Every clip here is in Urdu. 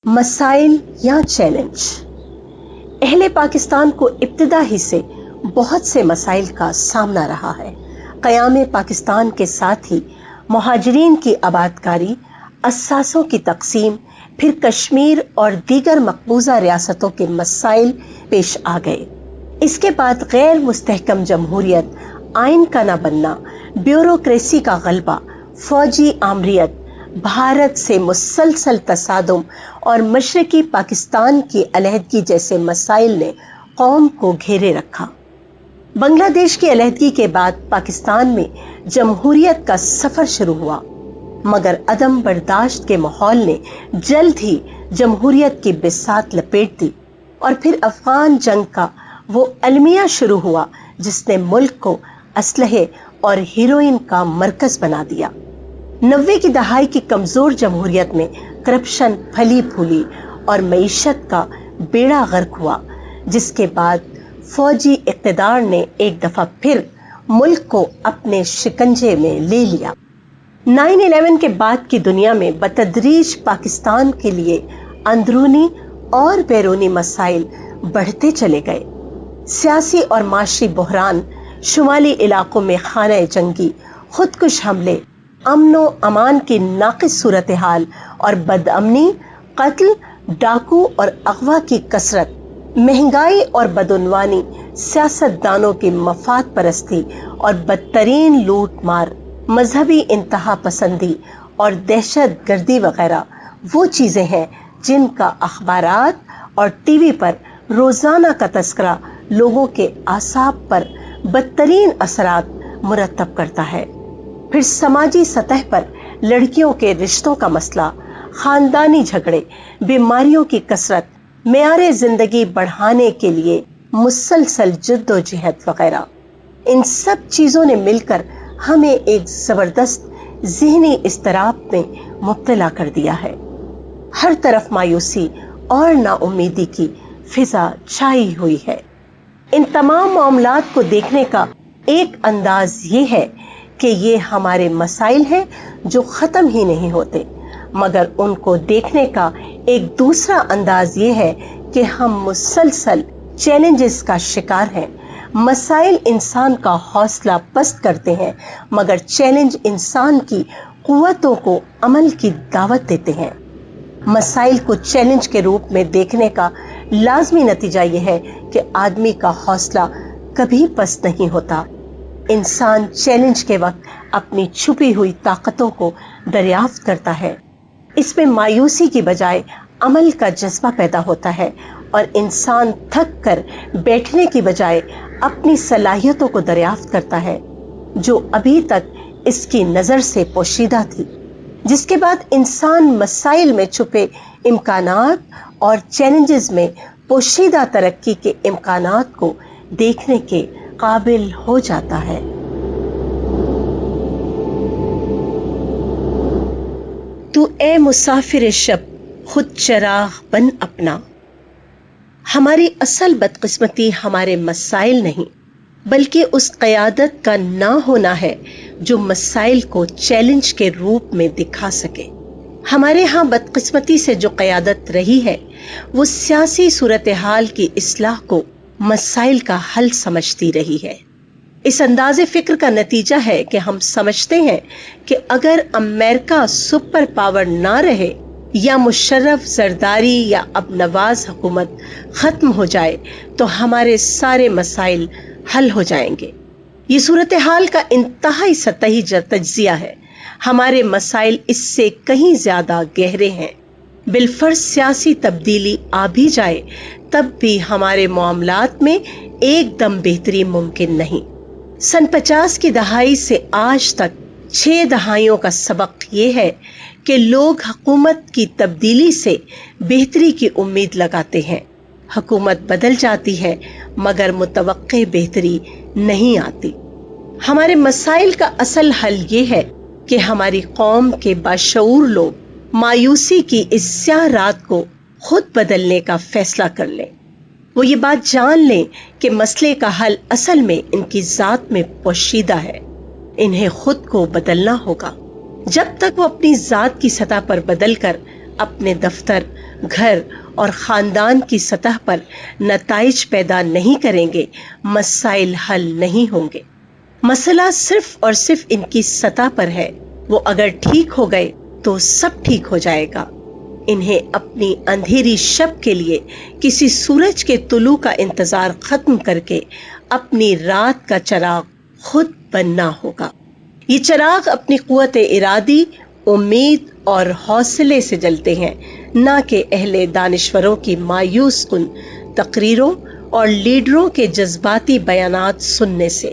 مسائل یا چیلنج۔ اہل پاکستان کو ابتدا ہی سے بہت سے مسائل کا سامنا رہا ہے۔ قیام پاکستان کے ساتھ ہی مہاجرین کی آبادکاری، اثاثوں کی تقسیم، پھر کشمیر اور دیگر مقبوضہ ریاستوں کے مسائل پیش آ گئے۔ اس کے بعد غیر مستحکم جمہوریت، آئین کا نہ بننا، بیوروکریسی کا غلبہ، فوجی آمریت، بھارت سے مسلسل تصادم اور مشرقی پاکستان کی علیحدگی جیسے مسائل نے قوم کو گھیرے رکھا۔ بنگلہ دیش کی علیحدگی کے بعد پاکستان میں جمہوریت کا سفر شروع ہوا، مگر عدم برداشت کے ماحول نے جلد ہی جمہوریت کی بساط لپیٹ دی، اور پھر افغان جنگ کا وہ المیہ شروع ہوا جس نے ملک کو اسلحے اور ہیروئن کا مرکز بنا دیا۔ 90 کی دہائی کی کمزور جمہوریت میں کرپشن پھلی پھولی اور معیشت کا بیڑا غرق ہوا، جس کے بعد فوجی اقتدار نے ایک دفعہ پھر ملک کو اپنے شکنجے میں لے لیا۔ 9/11 کے بعد کی دنیا میں بتدریج پاکستان کے لیے اندرونی اور بیرونی مسائل بڑھتے چلے گئے۔ سیاسی اور معاشی بحران، شمالی علاقوں میں خانہ جنگی، خودکش حملے، امن و امان کی ناقص صورتحال اور بدامنی، قتل، ڈاکو اور اغوا کی کثرت، مہنگائی اور بدعنوانی، سیاست دانوں کی مفاد پرستی اور بدترین لوٹ مار، مذہبی انتہا پسندی اور دہشت گردی وغیرہ وہ چیزیں ہیں جن کا اخبارات اور ٹی وی پر روزانہ کا تذکرہ لوگوں کے اعصاب پر بدترین اثرات مرتب کرتا ہے۔ پھر سماجی سطح پر لڑکیوں کے رشتوں کا مسئلہ، خاندانی جھگڑے، بیماریوں کی کثرت، معیار زندگی بڑھانے کے لیے مسلسل جد و جہد وغیرہ، ان سب چیزوں نے مل کر ہمیں ایک زبردست ذہنی اضطراب میں مبتلا کر دیا ہے۔ ہر طرف مایوسی اور نا امیدی کی فضا چھائی ہوئی ہے۔ ان تمام معاملات کو دیکھنے کا ایک انداز یہ ہے کہ یہ ہمارے مسائل ہیں جو ختم ہی نہیں ہوتے، مگر ان کو دیکھنے کا ایک دوسرا انداز یہ ہے کہ ہم مسلسل چیلنجز کا شکار ہیں۔ مسائل انسان کا حوصلہ پست کرتے ہیں، مگر چیلنج انسان کی قوتوں کو عمل کی دعوت دیتے ہیں۔ مسائل کو چیلنج کے روپ میں دیکھنے کا لازمی نتیجہ یہ ہے کہ آدمی کا حوصلہ کبھی پست نہیں ہوتا۔ انسان چیلنج کے وقت اپنی چھپی ہوئی طاقتوں کو دریافت کرتا ہے، اس میں مایوسی کی بجائے عمل کا جذبہ پیدا ہوتا ہے، اور انسان تھک کر بیٹھنے کی بجائے اپنی صلاحیتوں کو دریافت کرتا ہے جو ابھی تک اس کی نظر سے پوشیدہ تھی، جس کے بعد انسان مسائل میں چھپے امکانات اور چیلنجز میں پوشیدہ ترقی کے امکانات کو دیکھنے کے قابل ہو جاتا ہے۔ تو اے مسافر شب خود چراغ بن اپنا۔ ہماری اصل بدقسمتی ہمارے مسائل نہیں، بلکہ اس قیادت کا نہ ہونا ہے جو مسائل کو چیلنج کے روپ میں دکھا سکے۔ ہمارے ہاں بدقسمتی سے جو قیادت رہی ہے وہ سیاسی صورتحال کی اصلاح کو مسائل کا حل سمجھتی رہی ہے۔ اس انداز فکر کا نتیجہ ہے کہ ہم سمجھتے ہیں کہ اگر امریکہ سپر پاور نہ رہے یا مشرف زرداری یا اب نواز حکومت ختم ہو جائے تو ہمارے سارے مسائل حل ہو جائیں گے۔ یہ صورتحال کا انتہائی سطحی تجزیہ ہے۔ ہمارے مسائل اس سے کہیں زیادہ گہرے ہیں۔ بالفرض سیاسی تبدیلی آ بھی جائے تب بھی ہمارے معاملات میں ایک دم بہتری ممکن نہیں۔ سن 50 کی دہائی سے آج تک 6 دہائیوں کا سبق یہ ہے کہ لوگ حکومت کی تبدیلی سے بہتری کی امید لگاتے ہیں۔ حکومت بدل جاتی ہے مگر متوقع بہتری نہیں آتی۔ ہمارے مسائل کا اصل حل یہ ہے کہ ہماری قوم کے باشعور لوگ مایوسی کی اس سیاہ رات کو خود بدلنے کا فیصلہ کر لیں۔ وہ یہ بات جان لیں کہ مسئلے کا حل اصل میں ان کی ذات میں پوشیدہ ہے۔ انہیں خود کو بدلنا ہوگا۔ جب تک وہ اپنی ذات کی سطح پر بدل کر اپنے دفتر، گھر اور خاندان کی سطح پر نتائج پیدا نہیں کریں گے، مسائل حل نہیں ہوں گے۔ مسئلہ صرف اور صرف ان کی سطح پر ہے، وہ اگر ٹھیک ہو گئے تو سب ٹھیک ہو جائے گا۔ انہیں اپنی اندھیری شب کے لیے کسی سورج کے طلوع کا انتظار ختم کر کے اپنی رات کا چراغ خود بننا ہوگا۔ یہ چراغ اپنی قوت ارادی، امید اور حوصلے سے جلتے ہیں، نہ کہ اہل دانشوروں کی مایوس کن تقریروں اور لیڈروں کے جذباتی بیانات سننے سے۔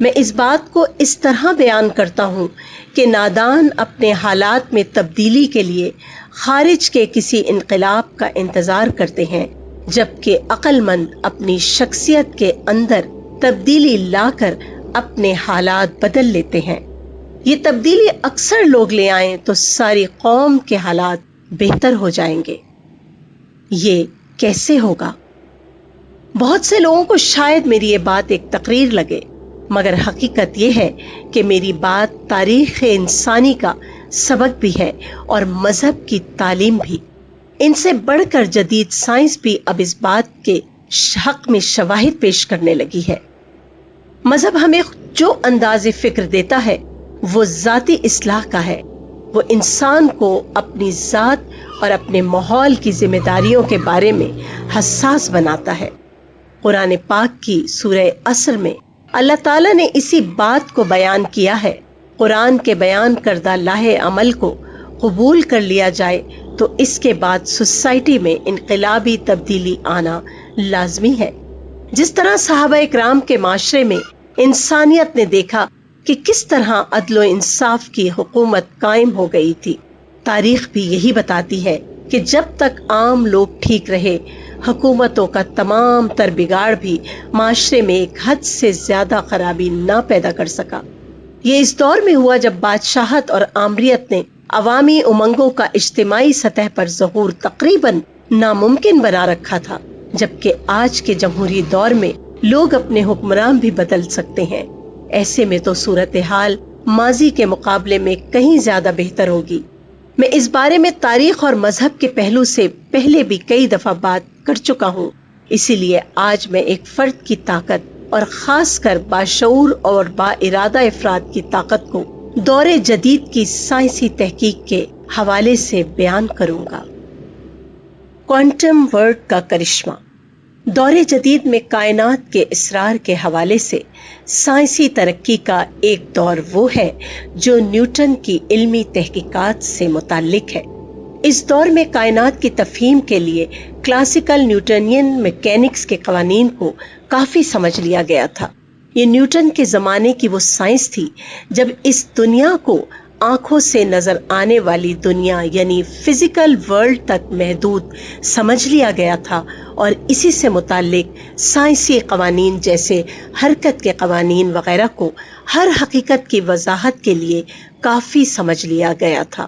میں اس بات کو اس طرح بیان کرتا ہوں کہ نادان اپنے حالات میں تبدیلی کے لیے خارج کے کسی انقلاب کا انتظار کرتے ہیں، جبکہ عقل مند اپنی شخصیت کے اندر تبدیلی لا کر اپنے حالات بدل لیتے ہیں۔ یہ تبدیلی اکثر لوگ لے آئیں تو ساری قوم کے حالات بہتر ہو جائیں گے۔ یہ کیسے ہوگا؟ بہت سے لوگوں کو شاید میری یہ بات ایک تقریر لگے، مگر حقیقت یہ ہے کہ میری بات تاریخ انسانی کا سبق بھی ہے اور مذہب کی تعلیم بھی۔ ان سے بڑھ کر جدید سائنس بھی اب اس بات کے حق میں شواہد پیش کرنے لگی ہے۔ مذہب ہمیں جو انداز فکر دیتا ہے وہ ذاتی اصلاح کا ہے۔ وہ انسان کو اپنی ذات اور اپنے ماحول کی ذمہ داریوں کے بارے میں حساس بناتا ہے۔ قرآن پاک کی سورہ عصر میں اللہ تعالیٰ نے اسی بات کو بیان کیا ہے۔ قرآن کے بیان کردہ لاہ عمل کو قبول کر لیا جائے تو اس کے بعد سوسائٹی میں انقلابی تبدیلی آنا لازمی ہے۔ جس طرح صحابہ اکرام کے معاشرے میں انسانیت نے دیکھا کہ کس طرح عدل و انصاف کی حکومت قائم ہو گئی تھی، تاریخ بھی یہی بتاتی ہے کہ جب تک عام لوگ ٹھیک رہے، حکومتوں کا تمام تر بگاڑ بھی معاشرے میں ایک حد سے زیادہ خرابی نہ پیدا کر سکا۔ یہ اس دور میں ہوا جب بادشاہت اور آمریت نے عوامی امنگوں کا اجتماعی سطح پر ظہور تقریباً ناممکن بنا رکھا تھا، جبکہ آج کے جمہوری دور میں لوگ اپنے حکمران بھی بدل سکتے ہیں۔ ایسے میں تو صورتحال ماضی کے مقابلے میں کہیں زیادہ بہتر ہوگی۔ میں اس بارے میں تاریخ اور مذہب کے پہلو سے پہلے بھی کئی دفعہ بات کر چکا ہوں، اسی لیے آج میں ایک فرد کی طاقت اور خاص کر باشعور اور با ارادہ افراد کی طاقت کو دور جدید کی سائنسی تحقیق کے حوالے سے بیان کروں گا۔ کوانٹم ورلڈ کا کرشمہ۔ دور جدید میں کائنات کے اسرار کے حوالے سے سائنسی ترقی کا ایک دور وہ ہے جو نیوٹن کی علمی تحقیقات سے متعلق ہے۔ اس دور میں کائنات کی تفہیم کے لیے کلاسیکل نیوٹنین میکینکس کے قوانین کو کافی سمجھ لیا گیا تھا۔ یہ نیوٹن کے زمانے کی وہ سائنس تھی جب اس دنیا کو آنکھوں سے نظر آنے والی دنیا یعنی فزیکل ورلڈ تک محدود سمجھ لیا گیا تھا، اور اسی سے متعلق سائنسی قوانین جیسے حرکت کے قوانین وغیرہ کو ہر حقیقت کی وضاحت کے لیے کافی سمجھ لیا گیا تھا۔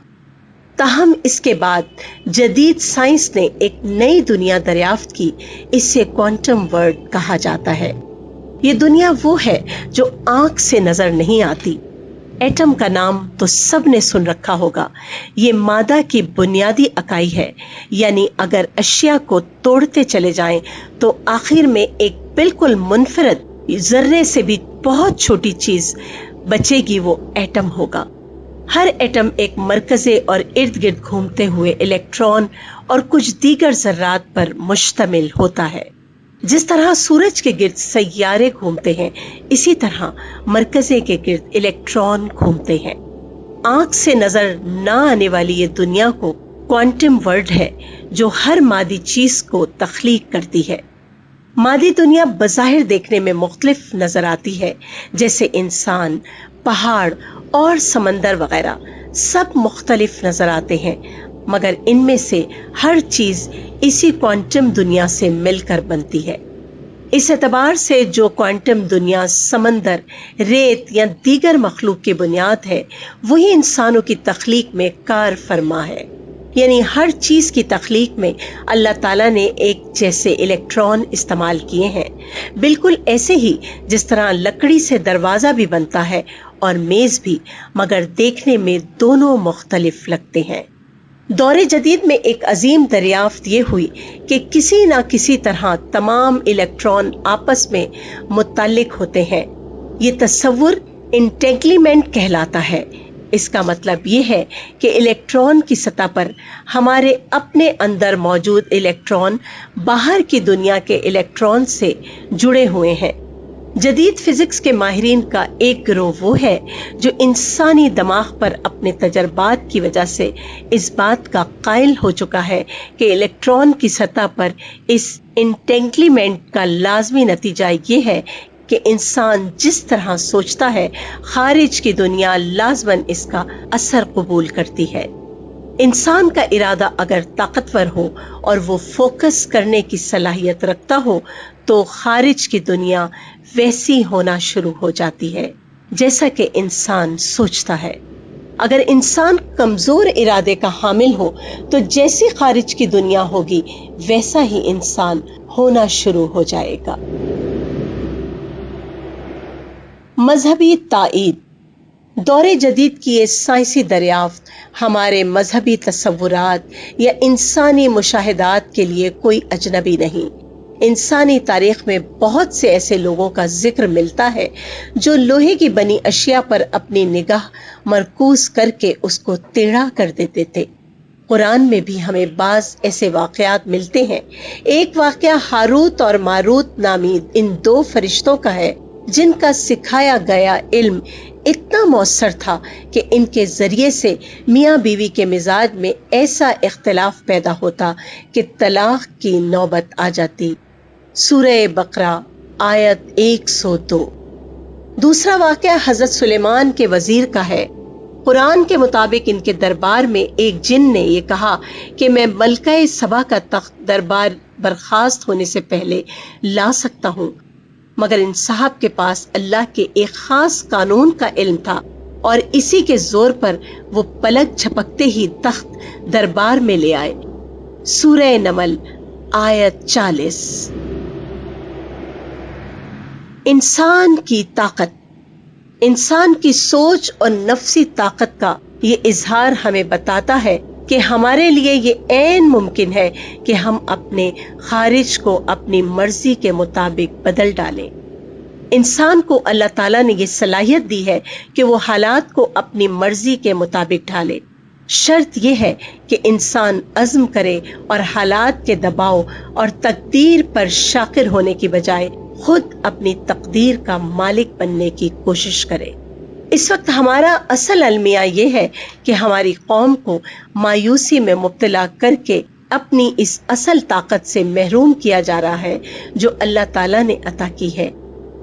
تاہم اس کے بعد جدید سائنس نے ایک نئی دنیا دریافت کی، اسے کوانٹم ورلڈ کہا جاتا ہے۔ یہ دنیا وہ ہے جو آنکھ سے نظر نہیں آتی۔ ایٹم کا نام تو سب نے سن رکھا ہوگا۔ یہ مادہ کی بنیادی اکائی ہے، یعنی اگر اشیاء کو توڑتے چلے جائیں تو آخر میں ایک بالکل منفرد ذرے سے بھی بہت چھوٹی چیز بچے گی، وہ ایٹم ہوگا۔ ہر ایٹم ایک مرکزے اور ارد گرد گھومتے ہوئے الیکٹران اور کچھ دیگر ذرات پر مشتمل ہوتا ہے۔ جس طرح سورج کے گرد سیارے گھومتے ہیں، اسی طرح مرکزے کے گرد الیکٹران گھومتے ہیں۔ آنکھ سے نظر نہ آنے والی یہ دنیا کو کوانٹم ورلڈ ہے جو ہر مادی چیز کو تخلیق کرتی ہے۔ مادی دنیا بظاہر دیکھنے میں مختلف نظر آتی ہے، جیسے انسان، پہاڑ اور سمندر وغیرہ سب مختلف نظر آتے ہیں، مگر ان میں سے ہر چیز اسی کوانٹم دنیا سے مل کر بنتی ہے۔ اس اعتبار سے جو کوانٹم دنیا سمندر، ریت یا دیگر مخلوق کی بنیاد ہے، وہی انسانوں کی تخلیق میں کار فرما ہے۔ یعنی ہر چیز کی تخلیق میں اللہ تعالیٰ نے ایک جیسے الیکٹران استعمال کیے ہیں، بالکل ایسے ہی جس طرح لکڑی سے دروازہ بھی بنتا ہے اور میز بھی، مگر دیکھنے میں دونوں مختلف لگتے ہیں۔ دور جدید میں ایک عظیم دریافت یہ ہوئی کہ کسی نہ کسی طرح تمام الیکٹران آپس میں متعلق ہوتے ہیں۔ یہ تصور انٹینگلیمنٹ کہلاتا ہے۔ اس کا مطلب یہ ہے کہ الیکٹران کی سطح پر ہمارے اپنے اندر موجود الیکٹران باہر کی دنیا کے الیکٹران سے جڑے ہوئے ہیں۔ جدید فزکس کے ماہرین کا ایک گروہ وہ ہے جو انسانی دماغ پر اپنے تجربات کی وجہ سے اس بات کا قائل ہو چکا ہے کہ الیکٹران کی سطح پر اس انٹینگلیمنٹ کا لازمی نتیجہ یہ ہے کہ انسان جس طرح سوچتا ہے خارج کی دنیا لازماً اس کا اثر قبول کرتی ہے۔ انسان کا ارادہ اگر طاقتور ہو اور وہ فوکس کرنے کی صلاحیت رکھتا ہو تو خارج کی دنیا ویسی ہونا شروع ہو جاتی ہے جیسا کہ انسان سوچتا ہے۔ اگر انسان کمزور ارادے کا حامل ہو تو جیسی خارج کی دنیا ہوگی ویسا ہی انسان ہونا شروع ہو جائے گا۔ مذہبی تائید۔ دور جدید کی یہ سائنسی دریافت ہمارے مذہبی تصورات یا انسانی مشاہدات کے لیے کوئی اجنبی نہیں۔ انسانی تاریخ میں بہت سے ایسے لوگوں کا ذکر ملتا ہے جو لوہے کی بنی اشیاء پر اپنی نگاہ مرکوز کر کے اس کو ٹیڑھا کر دیتے تھے۔ قرآن میں بھی ہمیں بعض ایسے واقعات ملتے ہیں۔ ایک واقعہ ہاروت اور ماروت نامی ان دو فرشتوں کا ہے جن کا سکھایا گیا علم اتنا مؤثر تھا کہ ان کے ذریعے سے میاں بیوی کے مزاج میں ایسا اختلاف پیدا ہوتا کہ طلاق کی نوبت آ جاتی۔ سورہ بقرہ آیت 102۔ دوسرا واقعہ حضرت سلیمان کے وزیر کا ہے۔ قرآن کے مطابق ان کے دربار میں ایک جن نے یہ کہا کہ میں ملکہ سبا کا تخت دربار برخاست ہونے سے پہلے لا سکتا ہوں، مگر ان صاحب کے پاس اللہ کے ایک خاص قانون کا علم تھا اور اسی کے زور پر وہ پلک جھپکتے ہی تخت دربار میں لے آئے۔ سورہ نمل آیت 40۔ انسان کی طاقت۔ انسان کی سوچ اور نفسی طاقت کا یہ اظہار ہمیں بتاتا ہے کہ ہمارے لیے یہ عین ممکن ہے کہ ہم اپنے خارج کو اپنی مرضی کے مطابق بدل ڈالیں۔ انسان کو اللہ تعالیٰ نے یہ صلاحیت دی ہے کہ وہ حالات کو اپنی مرضی کے مطابق ڈھالے۔ شرط یہ ہے کہ انسان عزم کرے اور حالات کے دباؤ اور تقدیر پر شاکر ہونے کی بجائے خود اپنی تقدیر کا مالک بننے کی کوشش کرے۔ اس وقت ہمارا اصل المیہ یہ ہے کہ ہماری قوم کو مایوسی میں مبتلا کر کے اپنی اس اصل طاقت سے محروم کیا جا رہا ہے جو اللہ تعالیٰ نے عطا کی ہے۔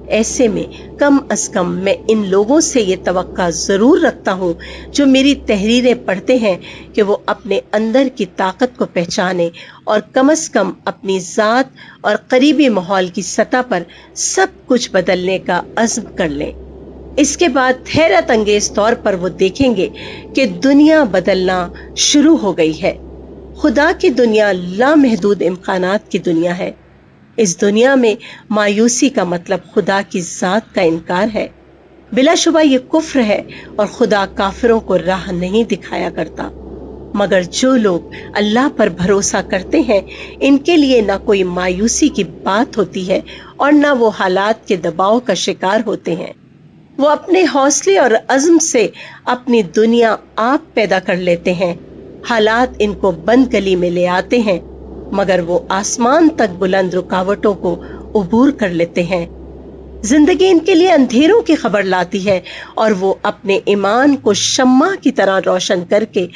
ایسے میں کم از کم میں ان لوگوں سے یہ توقع ضرور رکھتا ہوں جو میری تحریریں پڑھتے ہیں کہ وہ اپنے اندر کی طاقت کو پہچانیں اور کم از کم اپنی ذات اور قریبی ماحول کی سطح پر سب کچھ بدلنے کا عزم کر لیں۔ اس کے بعد حیرت انگیز طور پر وہ دیکھیں گے کہ دنیا بدلنا شروع ہو گئی ہے۔ خدا کی دنیا لامحدود امکانات کی دنیا ہے۔ اس دنیا میں مایوسی کا مطلب خدا کی ذات کا انکار ہے۔ بلا شبہ یہ کفر ہے اور خدا کافروں کو راہ نہیں دکھایا کرتا، مگر جو لوگ اللہ پر بھروسہ کرتے ہیں ان کے لیے نہ کوئی مایوسی کی بات ہوتی ہے اور نہ وہ حالات کے دباؤ کا شکار ہوتے ہیں۔ وہ اپنے حوصلے اور عزم سے اپنی دنیا آپ پیدا کر لیتے ہیں۔ حالات ان کو بند گلی میں لے آتے ہیں مگر وہ آسمان تک بلند رکاوٹوں کو عبور کر لیتے ہیں۔ زندگی ان کے لیے اندھیروں کی خبر لاتی ہے اور وہ اپنے ایمان کو شمع کی طرح روشن کر کے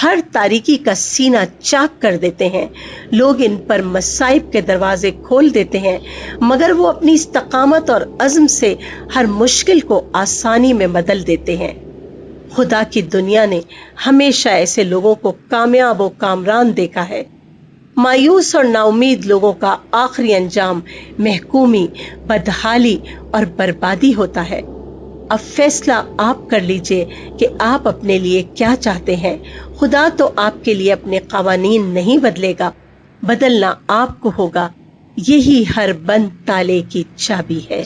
ہر تاریکی کا سینہ چاک کر دیتے ہیں۔ لوگ ان پر مصائب کے دروازے کھول دیتے ہیں مگر وہ اپنی استقامت اور عزم سے ہر مشکل کو آسانی میں بدل دیتے ہیں۔ خدا کی دنیا نے ہمیشہ ایسے لوگوں کو کامیاب و کامران دیکھا ہے۔ مایوس اور نا امید لوگوں کا آخری انجام محکومی، بدحالی اور بربادی ہوتا ہے۔ اب فیصلہ آپ کر لیجئے کہ آپ اپنے لیے کیا چاہتے ہیں۔ خدا تو آپ کے لیے اپنے قوانین نہیں بدلے گا، بدلنا آپ کو ہوگا۔ یہی ہر بند تالے کی چابی ہے۔